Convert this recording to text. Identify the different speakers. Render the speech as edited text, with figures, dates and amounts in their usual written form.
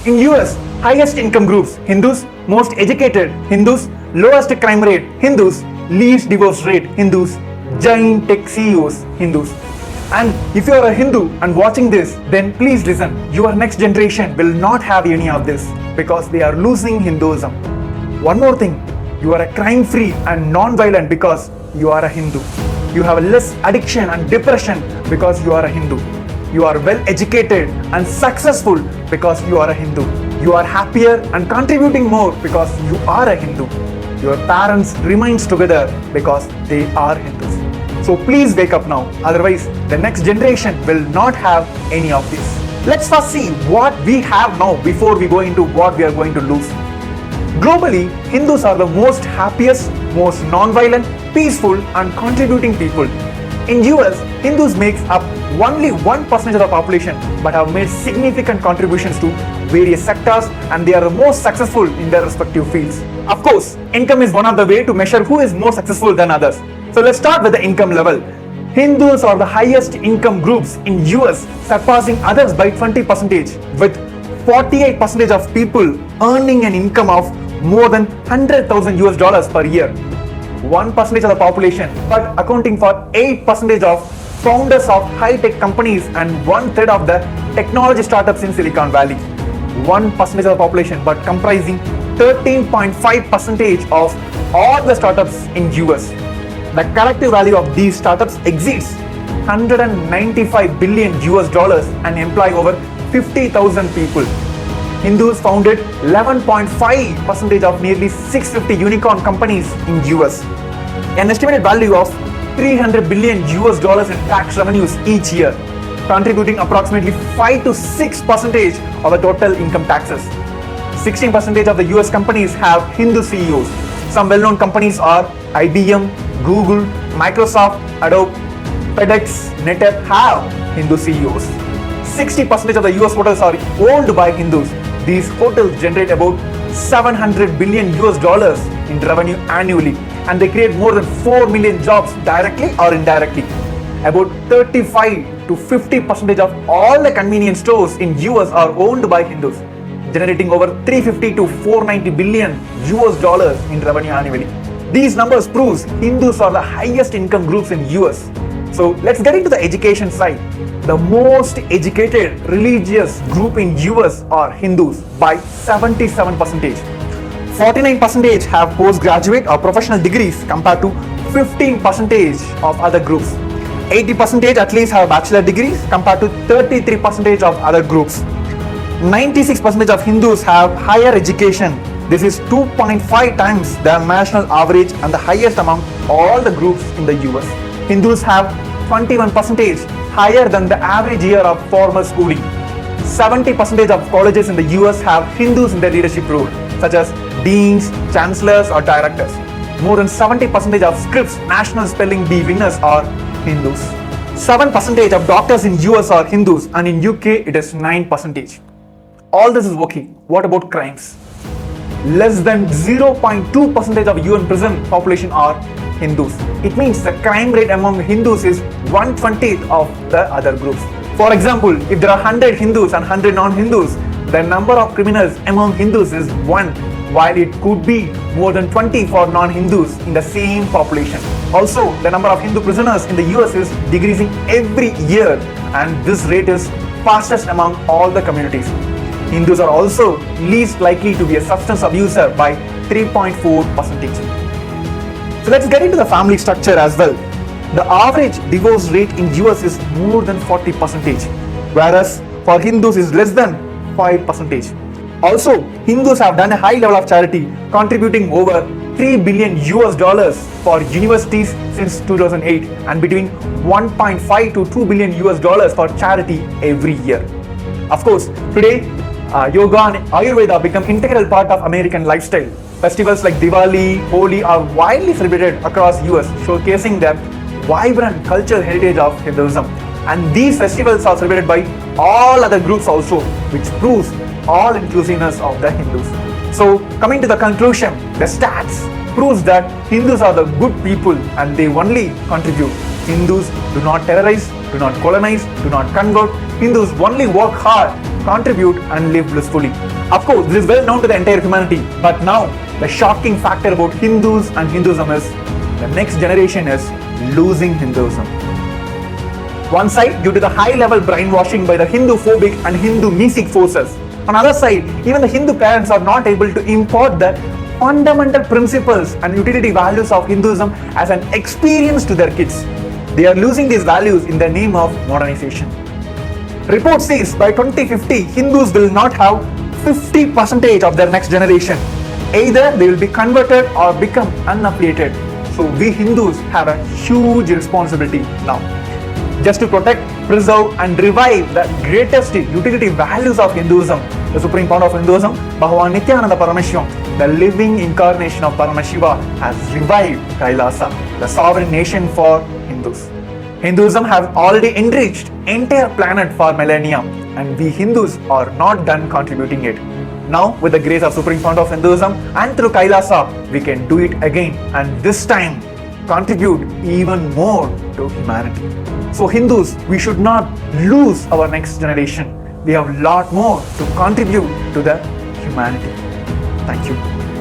Speaker 1: In US, highest income groups, Hindus, most educated, Hindus, lowest crime rate, Hindus, least divorce rate, Hindus, giant tech CEOs, Hindus. And if you are a Hindu and watching this, then please listen. Your next generation will not have any of this because they are losing Hinduism. One more thing, you are a crime-free and non-violent because you are a Hindu. You have less addiction and depression because you are a Hindu. You are well educated and successful because you are a Hindu. You are happier and contributing more because you are a Hindu. Your parents remains together because they are Hindus. So please wake up now, otherwise the next generation will not have any of this. Let's first see what we have now before we go into what we are going to lose. Globally, Hindus are the most happiest, most non-violent, peaceful and contributing people. In US, Hindus make up only 1% of the population but have made significant contributions to various sectors and they are the most successful in their respective fields. Of course, income is one of the ways to measure who is more successful than others. So let's start with the income level. Hindus are the highest income groups in US, surpassing others by 20%, with 48% of people earning an income of more than 100,000 US dollars per year. 1% of the population, but accounting for 8% of founders of high-tech companies and 1/3 of the technology startups in Silicon Valley. 1% of the population, but comprising 13.5% of all the startups in US. The collective value of these startups exceeds 195 billion US dollars and employ over 50,000 people. Hindus founded 11.5% of nearly 650 unicorn companies in US. An estimated value of 300 billion US dollars in tax revenues each year, contributing approximately 5 to 6% of the total income taxes. 16% of the US companies have Hindu CEOs. Some well-known companies are IBM, Google, Microsoft, Adobe, FedEx, NetApp have Hindu CEOs. 60% of the US hotels are owned by Hindus. These hotels generate about 700 billion US dollars in revenue annually and they create more than 4 million jobs directly or indirectly. About 35 to 50% of all the convenience stores in US are owned by Hindus, generating over 350 to 490 billion US dollars in revenue annually. These numbers proves Hindus are the highest income groups in US. So let's get into the education side. The most educated religious group in US are Hindus by 77%. 49% have postgraduate or professional degrees compared to 15% of other groups. 80% at least have bachelor degrees compared to 33% of other groups. 96% of Hindus have higher education. This is 2.5 times the national average and the highest among all the groups in the US. Hindus have 21% higher than the average year of formal schooling. 70% of colleges in the US have Hindus in their leadership role, such as deans, chancellors or directors. More than 70% of Scripps National Spelling Bee winners are Hindus. 7% of doctors in US are Hindus and in UK it is 9%. All this is okay. What about crimes? Less than 0.2% of UN prison population are Hindus. It means the crime rate among Hindus is 1/20 of the other groups. For example, if there are 100 Hindus and 100 non-Hindus, the number of criminals among Hindus is 1, while it could be more than 20 for non-Hindus in the same population. Also, the number of Hindu prisoners in the US is decreasing every year and this rate is fastest among all the communities. Hindus are also least likely to be a substance abuser by 3.4%. So let's get into the family structure as well. The average divorce rate in US is more than 40%, whereas for Hindus is less than 5%. Also, Hindus have done a high level of charity, contributing over 3 billion US dollars for universities since 2008 and between 1.5 to 2 billion US dollars for charity every year. Of course, today, yoga and Ayurveda become integral part of American lifestyle. Festivals like Diwali, Holi are widely celebrated across US, showcasing the vibrant cultural heritage of Hinduism. And these festivals are celebrated by all other groups also, which proves all inclusiveness of the Hindus. So coming to the conclusion, the stats proves that Hindus are the good people and they only contribute. Hindus do not terrorize, do not colonize, do not convert. Hindus only work hard contribute and live blissfully. Of course, this is well known to the entire humanity, but now the shocking factor about Hindus and Hinduism is the next generation is losing Hinduism. One side, due to the high-level brainwashing by the Hindu-phobic and Hindu-mesic forces. On the other side, even the Hindu parents are not able to impart the fundamental principles and utility values of Hinduism as an experience to their kids. They are losing these values in the name of modernization. Report says by 2050, Hindus will not have 50% of their next generation. Either they will be converted or become unaffiliated. So we Hindus have a huge responsibility now. Just to protect, preserve and revive the greatest utility values of Hinduism, the supreme founder of Hinduism, Bhagavan Nityananda Parameshivam, the living incarnation of Paramashiva, has revived Kailasa, the sovereign nation for Hindus. Hinduism has already enriched entire planet for millennia, and we Hindus are not done contributing it. Now, with the grace of supreme founder of Hinduism and through Kailasa, we can do it again, and this time contribute even more to humanity. So Hindus, we should not lose our next generation. We have a lot more to contribute to the humanity. Thank you.